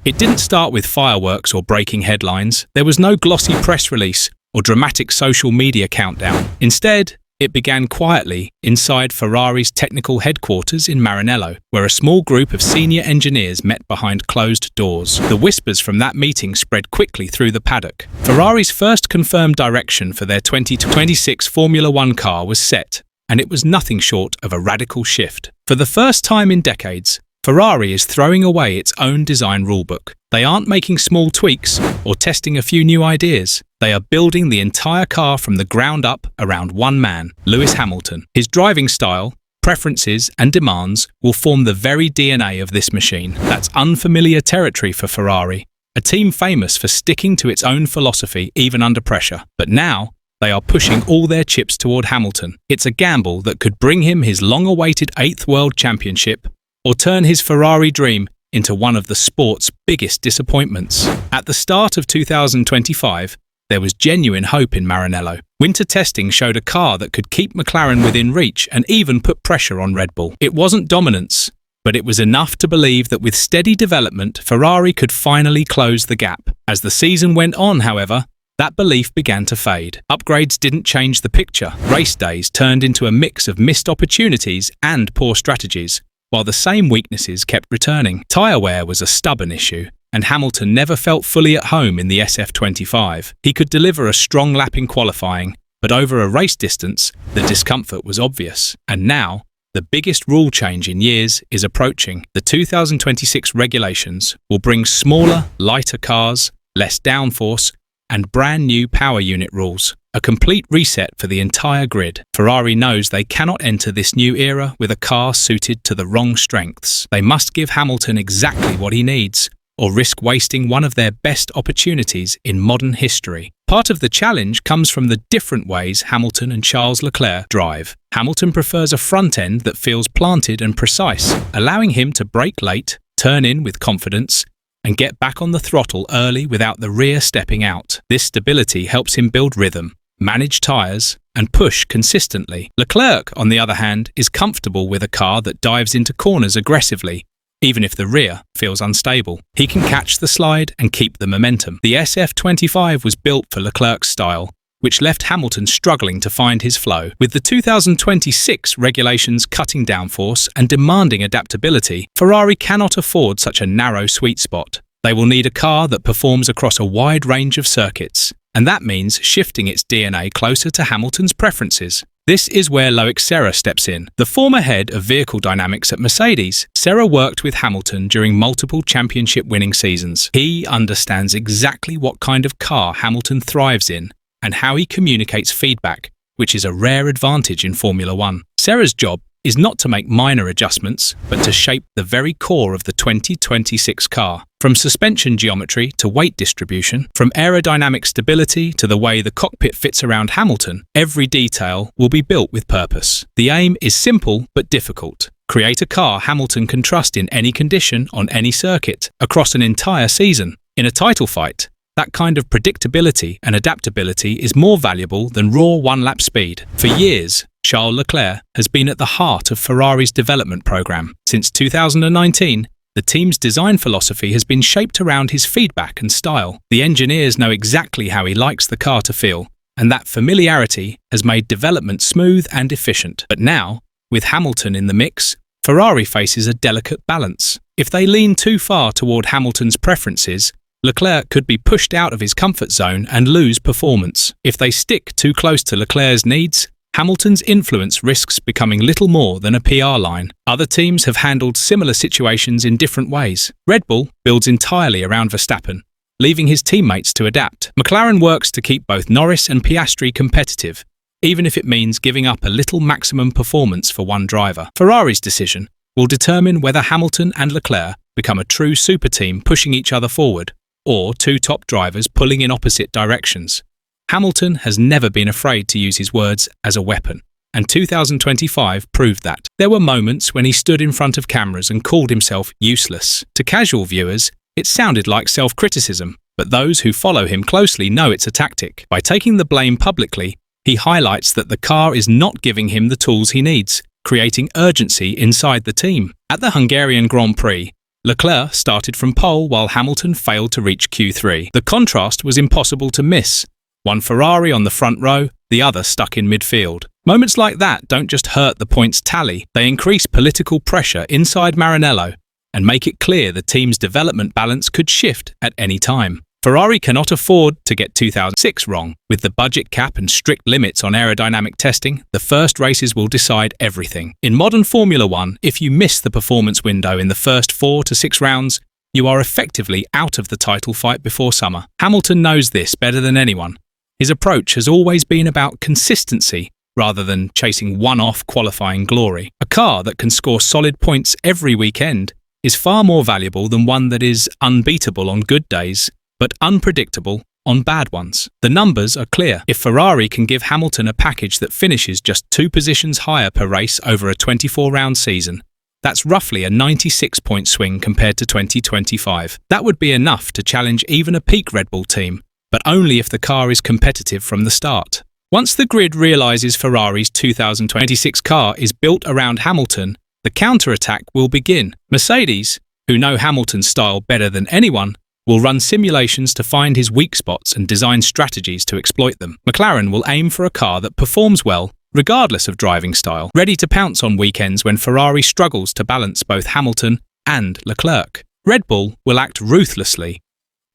It didn't start with fireworks or breaking headlines. There was no glossy press release or dramatic social media countdown. Instead, it began quietly inside Ferrari's technical headquarters in Maranello, where a small group of senior engineers met behind closed doors. The whispers from that meeting spread quickly through the paddock. Ferrari's first confirmed direction for their 2026 Formula One car was set, and it was nothing short of a radical shift. For the first time in decades, Ferrari is throwing away its own design rulebook. They aren't making small tweaks or testing a few new ideas. They are building the entire car from the ground up around one man, Lewis Hamilton. His driving style, preferences and demands will form the very DNA of this machine. That's unfamiliar territory for Ferrari, a team famous for sticking to its own philosophy even under pressure. But now, they are pushing all their chips toward Hamilton. It's a gamble that could bring him his long-awaited 8th World Championship or turn his Ferrari dream into one of the sport's biggest disappointments. At the start of 2025, there was genuine hope in Maranello. Winter testing showed a car that could keep McLaren within reach and even put pressure on Red Bull. It wasn't dominance, but it was enough to believe that with steady development, Ferrari could finally close the gap. As the season went on, however, that belief began to fade. Upgrades didn't change the picture. Race days turned into a mix of missed opportunities and poor strategies, while the same weaknesses kept returning. Tyre wear was a stubborn issue, and Hamilton never felt fully at home in the SF25. He could deliver a strong lap in qualifying, but over a race distance, the discomfort was obvious. And now, the biggest rule change in years is approaching. The 2026 regulations will bring smaller, lighter cars, less downforce, and brand new power unit rules. A complete reset for the entire grid. Ferrari knows they cannot enter this new era with a car suited to the wrong strengths. They must give Hamilton exactly what he needs, or risk wasting one of their best opportunities in modern history. Part of the challenge comes from the different ways Hamilton and Charles Leclerc drive. Hamilton prefers a front end that feels planted and precise, allowing him to brake late, turn in with confidence, and get back on the throttle early without the rear stepping out. This stability helps him build rhythm, manage tyres, and push consistently. Leclerc, on the other hand, is comfortable with a car that dives into corners aggressively, even if the rear feels unstable. He can catch the slide and keep the momentum. The SF25 was built for Leclerc's style, which left Hamilton struggling to find his flow. With the 2026 regulations cutting downforce and demanding adaptability, Ferrari cannot afford such a narrow sweet spot. They will need a car that performs across a wide range of circuits, and that means shifting its DNA closer to Hamilton's preferences. This is where Loic Serra steps in. The former head of vehicle dynamics at Mercedes, Serra worked with Hamilton during multiple championship-winning seasons. He understands exactly what kind of car Hamilton thrives in and how he communicates feedback, which is a rare advantage in Formula One. Serra's job is not to make minor adjustments, but to shape the very core of the 2026 car. From suspension geometry to weight distribution, from aerodynamic stability to the way the cockpit fits around Hamilton, every detail will be built with purpose. The aim is simple but difficult. Create a car Hamilton can trust in any condition on any circuit, across an entire season. In a title fight, that kind of predictability and adaptability is more valuable than raw one-lap speed. For years, Charles Leclerc has been at the heart of Ferrari's development program. Since 2019, the team's design philosophy has been shaped around his feedback and style. The engineers know exactly how he likes the car to feel, and that familiarity has made development smooth and efficient. But now, with Hamilton in the mix, Ferrari faces a delicate balance. If they lean too far toward Hamilton's preferences, Leclerc could be pushed out of his comfort zone and lose performance. If they stick too close to Leclerc's needs, Hamilton's influence risks becoming little more than a PR line. Other teams have handled similar situations in different ways. Red Bull builds entirely around Verstappen, leaving his teammates to adapt. McLaren works to keep both Norris and Piastri competitive, even if it means giving up a little maximum performance for one driver. Ferrari's decision will determine whether Hamilton and Leclerc become a true super team pushing each other forward, or two top drivers pulling in opposite directions. Hamilton has never been afraid to use his words as a weapon, and 2025 proved that. There were moments when he stood in front of cameras and called himself useless. To casual viewers, it sounded like self-criticism, but those who follow him closely know it's a tactic. By taking the blame publicly, he highlights that the car is not giving him the tools he needs, creating urgency inside the team. At the Hungarian Grand Prix, Leclerc started from pole while Hamilton failed to reach Q3. The contrast was impossible to miss. One Ferrari on the front row, the other stuck in midfield. Moments like that don't just hurt the points tally, they increase political pressure inside Maranello and make it clear the team's development balance could shift at any time. Ferrari cannot afford to get 2006 wrong. With the budget cap and strict limits on aerodynamic testing, the first races will decide everything. In modern Formula One, if you miss the performance window in the first 4 to 6 rounds, you are effectively out of the title fight before summer. Hamilton knows this better than anyone. His approach has always been about consistency rather than chasing one-off qualifying glory. A car that can score solid points every weekend is far more valuable than one that is unbeatable on good days but unpredictable on bad ones. The numbers are clear. If Ferrari can give Hamilton a package that finishes just 2 positions higher per race over a 24-round season, that's roughly a 96-point swing compared to 2025. That would be enough to challenge even a peak Red Bull team, but only if the car is competitive from the start. Once the grid realizes Ferrari's 2026 car is built around Hamilton, the counter-attack will begin. Mercedes, who know Hamilton's style better than anyone, will run simulations to find his weak spots and design strategies to exploit them. McLaren will aim for a car that performs well, regardless of driving style, ready to pounce on weekends when Ferrari struggles to balance both Hamilton and Leclerc. Red Bull will act ruthlessly.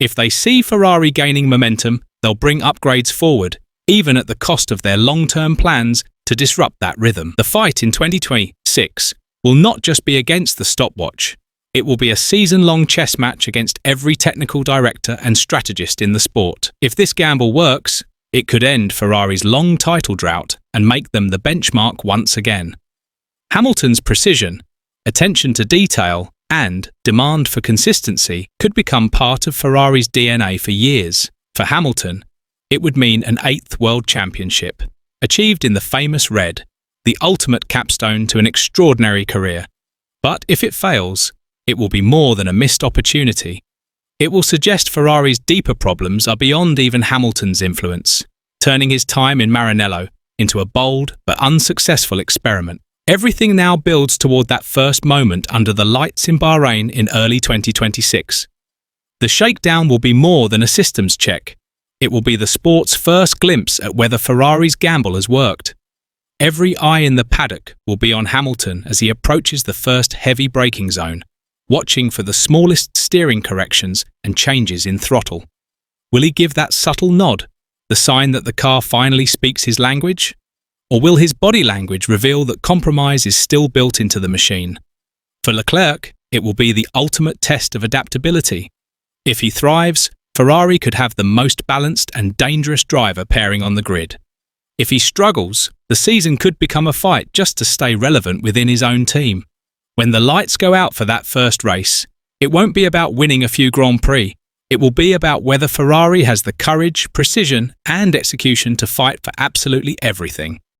If they see Ferrari gaining momentum, they'll bring upgrades forward, even at the cost of their long-term plans to disrupt that rhythm. The fight in 2026 will not just be against the stopwatch. It will be a season-long chess match against every technical director and strategist in the sport. If this gamble works, it could end Ferrari's long title drought and make them the benchmark once again. Hamilton's precision, attention to detail, and demand for consistency could become part of Ferrari's DNA for years. For Hamilton, it would mean an 8th world championship, achieved in the famous red, the ultimate capstone to an extraordinary career. But if it fails, it will be more than a missed opportunity. It will suggest Ferrari's deeper problems are beyond even Hamilton's influence, turning his time in Maranello into a bold but unsuccessful experiment. Everything now builds toward that first moment under the lights in Bahrain in early 2026. The shakedown will be more than a systems check. It will be the sport's first glimpse at whether Ferrari's gamble has worked. Every eye in the paddock will be on Hamilton as he approaches the first heavy braking zone, watching for the smallest steering corrections and changes in throttle. Will he give that subtle nod, the sign that the car finally speaks his language? Or will his body language reveal that compromise is still built into the machine? For Leclerc, it will be the ultimate test of adaptability. If he thrives, Ferrari could have the most balanced and dangerous driver pairing on the grid. If he struggles, the season could become a fight just to stay relevant within his own team. When the lights go out for that first race, it won't be about winning a few Grand Prix. It will be about whether Ferrari has the courage, precision, and execution to fight for absolutely everything.